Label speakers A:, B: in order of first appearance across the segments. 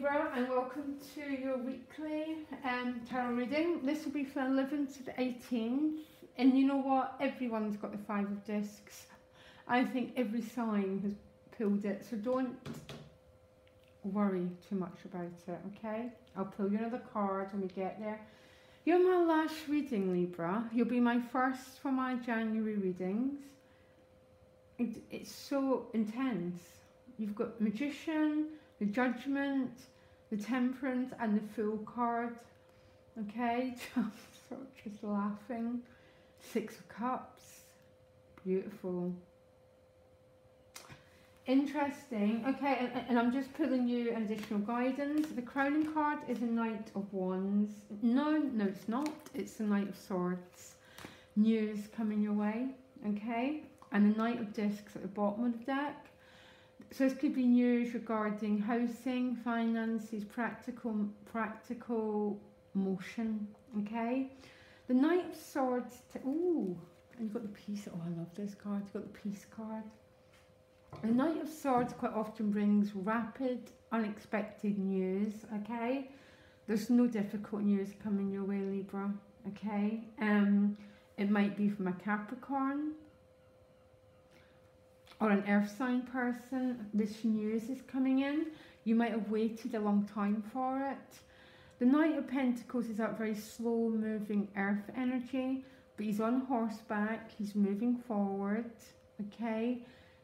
A: Libra, and welcome to your weekly tarot reading. This will be for 11th to the 18th, and you know what? Everyone's got the Five of Discs. I think every sign has pulled it, so don't worry too much about it, okay? I'll pull you another card when we get there. You're my last reading, Libra. You'll be my first for my January readings. It's so intense. You've got Magician, the Judgment, the Temperance, and the Fool card. Okay, just laughing. Six of Cups. Beautiful. Interesting. Okay, and I'm just pulling you additional guidance. The crowning card is a Knight of Wands. No, it's not. It's the Knight of Swords. News coming your way. Okay, and the Knight of Discs at the bottom of the deck. So this could be news regarding housing, finances, practical motion, okay? The Knight of Swords, ooh, and you've got the Peace, oh I love this card, you've got the Peace card. The Knight of Swords quite often brings rapid, unexpected news, okay? There's no difficult news coming your way, Libra, okay? It might be from a Capricorn, or an earth sign person. This news is coming in. You might have waited a long time for it. The Knight of Pentacles is that very slow moving earth energy, but he's on horseback, he's moving forward, okay?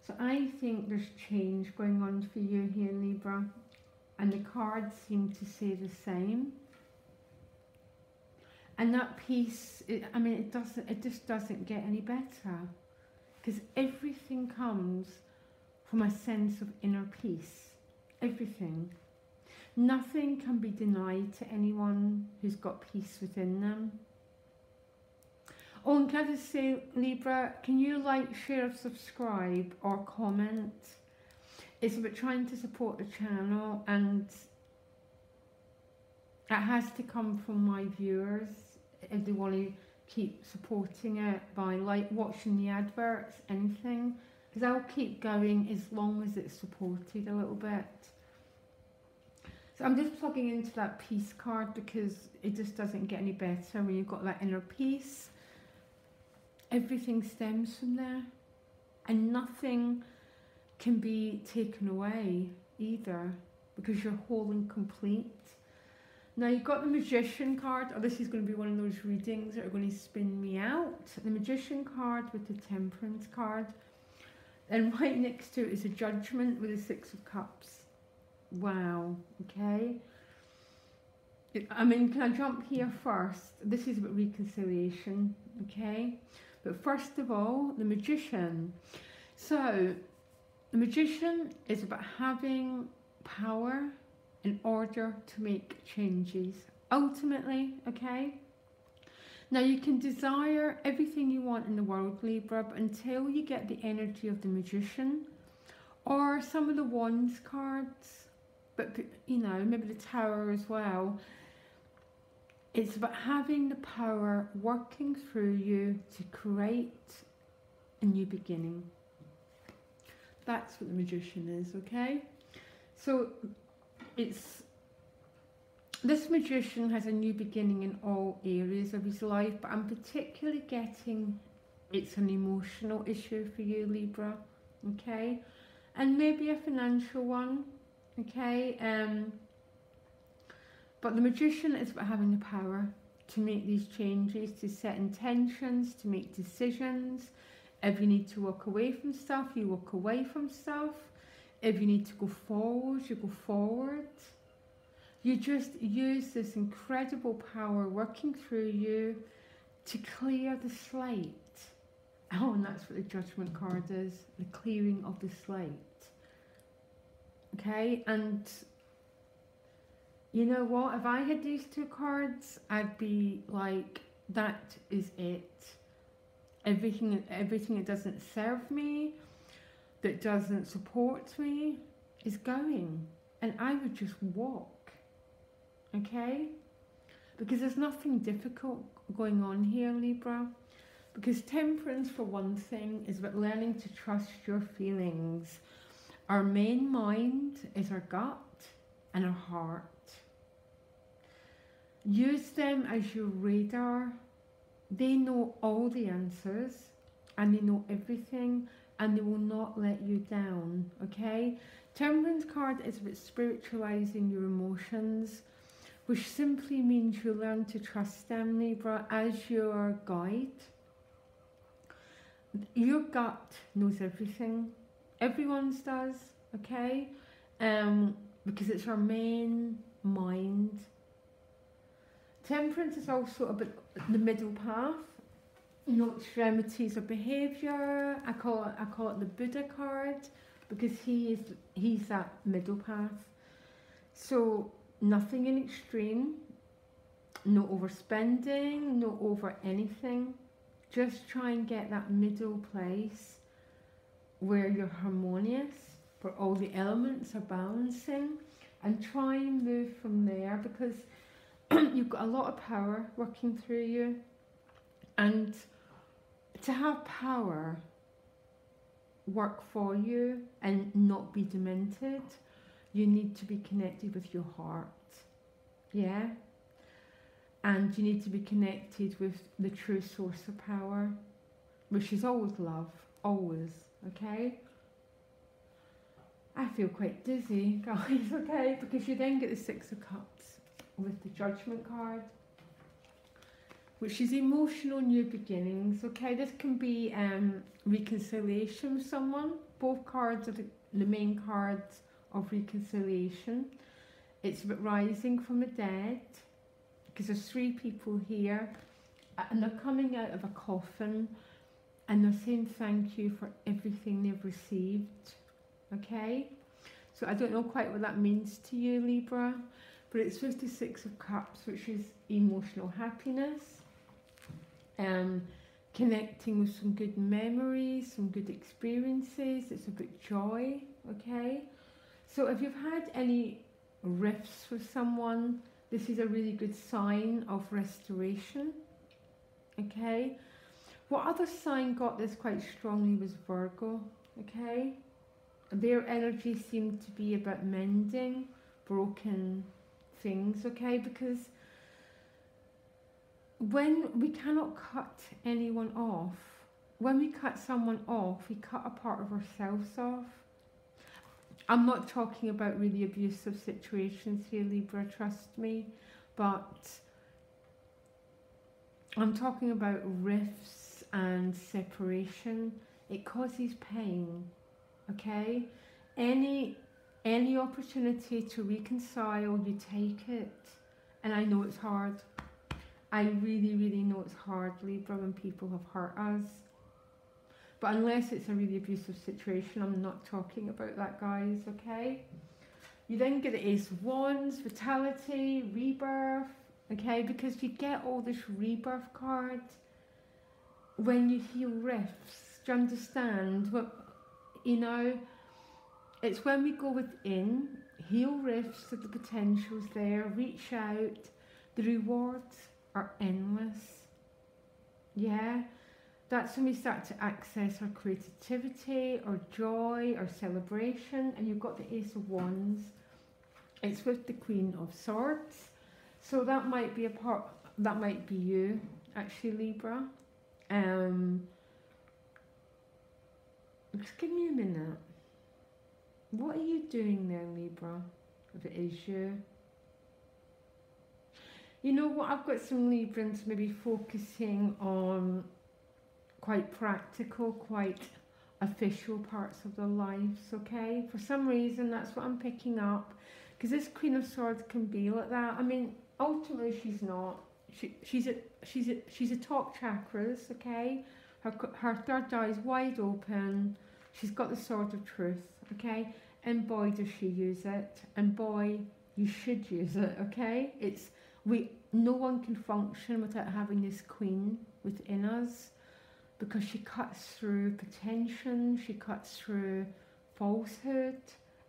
A: So I think there's change going on for you here, Libra, and the cards seem to say the same. And that peace, it just doesn't get any better. Because everything comes from a sense of inner peace. Everything. Nothing can be denied to anyone who's got peace within them. Oh, and can I just say, Libra, can you like, share, subscribe, or comment? It's about trying to support the channel, and it has to come from my viewers if they want to keep supporting it by like watching the adverts, anything, because I'll keep going as long as it's supported a little bit. So I'm just plugging into that peace card because it just doesn't get any better when you've got that inner peace. Everything stems from there, and nothing can be taken away either because you're whole and complete. Now you've got the Magician card. Oh, this is going to be one of those readings that are going to spin me out. The Magician card with the Temperance card. And right next to it is a Judgment with the Six of Cups. Wow, okay. Can I jump here first? This is about reconciliation, okay. But first of all, the Magician. So, the Magician is about having power in order to make changes, ultimately, okay? Now you can desire everything you want in the world, Libra, but until you get the energy of the Magician, or some of the Wands cards, but you know, maybe the Tower as well, it's about having the power working through you to create a new beginning. That's what the Magician is, okay? So, this Magician has a new beginning in all areas of his life, but I'm particularly getting it's an emotional issue for you, Libra, okay, and maybe a financial one, okay. But the Magician is about having the power to make these changes, to set intentions, to make decisions. If you need to walk away from stuff, you walk away from stuff. If you need to go forward, you go forward. You just use this incredible power working through you to clear the slate. Oh, and that's what the Judgment card is, the clearing of the slate. Okay, and you know what? If I had these two cards, I'd be like, that is it. Everything that doesn't serve me, that doesn't support me, is going, and I would just walk, okay? Because there's nothing difficult going on here, Libra. Because Temperance, for one thing, is about learning to trust your feelings. Our main mind is our gut, and her heart. Use them as your radar. They know all the answers and they know everything and they will not let you down, okay? Temperance card is about spiritualizing your emotions, which simply means you learn to trust them, Libra, as your guide. Your gut knows everything. Everyone's does, okay? Because it's our main mind. Temperance is also about the middle path. No extremities of behaviour. I call it the Buddha card because he's that middle path. So nothing in extreme, no overspending, no over anything. Just try and get that middle place where you're harmonious, where all the elements are balancing, and try and move from there because you've got a lot of power working through you. And to have power work for you and not be demented, you need to be connected with your heart. Yeah? And you need to be connected with the true source of power, which is always love, always, okay? I feel quite dizzy, guys, okay? Because you then get the Six of Cups with the Judgment card, which is emotional new beginnings, okay? This can be reconciliation with someone. Both cards are the main cards of reconciliation. It's about rising from the dead, because there's 3 people here and they're coming out of a coffin and they're saying thank you for everything they've received, okay? So I don't know quite what that means to you, Libra, but it's 56 of Cups, which is emotional happiness, connecting with some good memories, some good experiences. It's about joy, okay? So if you've had any rifts with someone, this is a really good sign of restoration, okay? What other sign got this quite strongly was Virgo, okay? Their energy seemed to be about mending broken things, okay? Because when we cannot cut anyone off, when we cut someone off, we cut a part of ourselves off. I'm not talking about really abusive situations here, Libra, trust me, but I'm talking about rifts and separation. It causes pain, okay? Any opportunity to reconcile, you take it. And I know it's hard. I really, really know it's hard, Libra, when people have hurt us. But unless it's a really abusive situation, I'm not talking about that, guys, okay? You then get the Ace of Wands, vitality, rebirth, okay? Because you get all this rebirth card when you heal rifts. Do you understand? What, you know, it's when we go within, heal rifts, so the potential's there, reach out, the rewards are endless. Yeah? That's when we start to access our creativity, our joy, our celebration, and you've got the Ace of Wands. It's with the Queen of Swords. So that might be that might be you, actually, Libra. Just give me a minute. What are you doing there, Libra, if it is you? You know what, I've got some Librans maybe focusing on quite practical, quite official parts of their lives, okay? For some reason, that's what I'm picking up. Because this Queen of Swords can be like that. I mean, ultimately, she's not. She's a top chakras, okay? Her third eye is wide open. She's got the Sword of Truth, okay? And boy, does she use it. And boy, you should use it, okay? No one can function without having this Queen within us, because she cuts through pretension, she cuts through falsehood,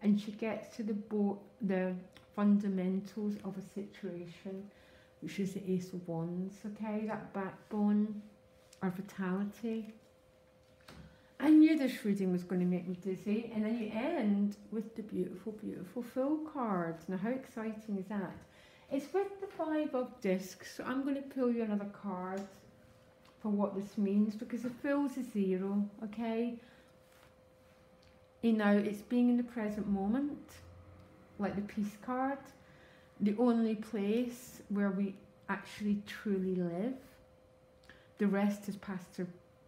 A: and she gets to the fundamentals of a situation, which is the Ace of Wands, okay? That backbone, our vitality. I knew this reading was going to make me dizzy, and then you end with the beautiful, beautiful Fool card. Now, how exciting is that? It's with the 5 of discs, so I'm going to pull you another card for what this means, because the Fool's a 0, okay? You know, it's being in the present moment, like the Peace card, the only place where we actually truly live. The rest is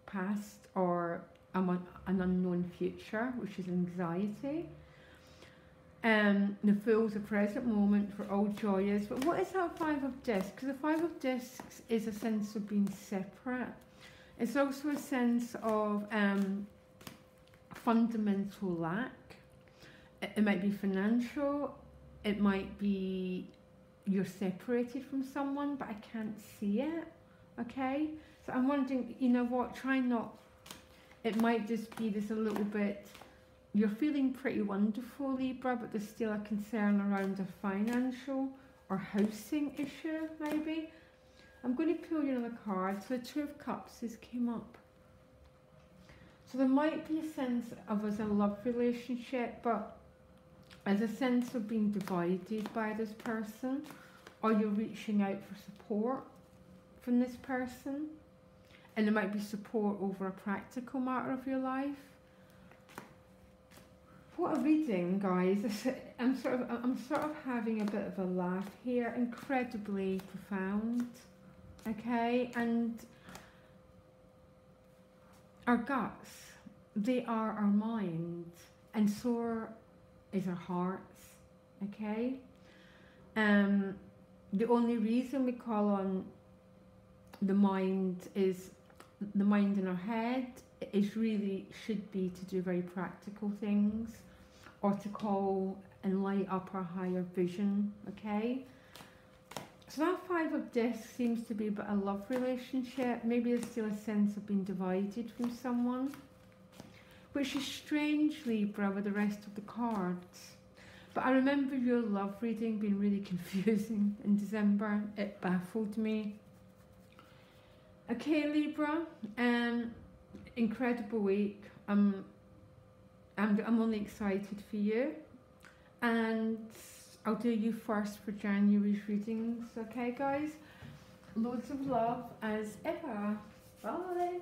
A: past or an unknown future, which is anxiety. The Fool's a present moment for all joyous. But what is that 5 of discs? Because the 5 of discs is a sense of being separate. It's also a sense of fundamental lack. It might be financial. It might be you're separated from someone, but I can't see it. Okay? So I'm wondering, you know what, try not, it might just be this a little bit, you're feeling pretty wonderful, Libra, but there's still a concern around a financial or housing issue, maybe. I'm going to pull you another card. So the 2 of Cups has came up. So there might be a sense of as a love relationship, but as a sense of being divided by this person, or you're reaching out for support from this person, and there might be support over a practical matter of your life. What a reading, guys. I'm sort of having a bit of a laugh here. Incredibly profound. Okay, and our guts, they are our mind, and so is our hearts. Okay. The only reason we call on the mind is the mind in our head is really should be to do very practical things, or to call and light up our higher vision. Okay. So that 5 of discs seems to be about a love relationship. Maybe there's still a sense of being divided from someone, which is strange, Libra, with the rest of the cards. But I remember your love reading being really confusing in December. It baffled me. Okay, Libra, incredible week. I'm only excited for you, and I'll do you first for January's readings. Okay, guys, loads of love as ever. Bye.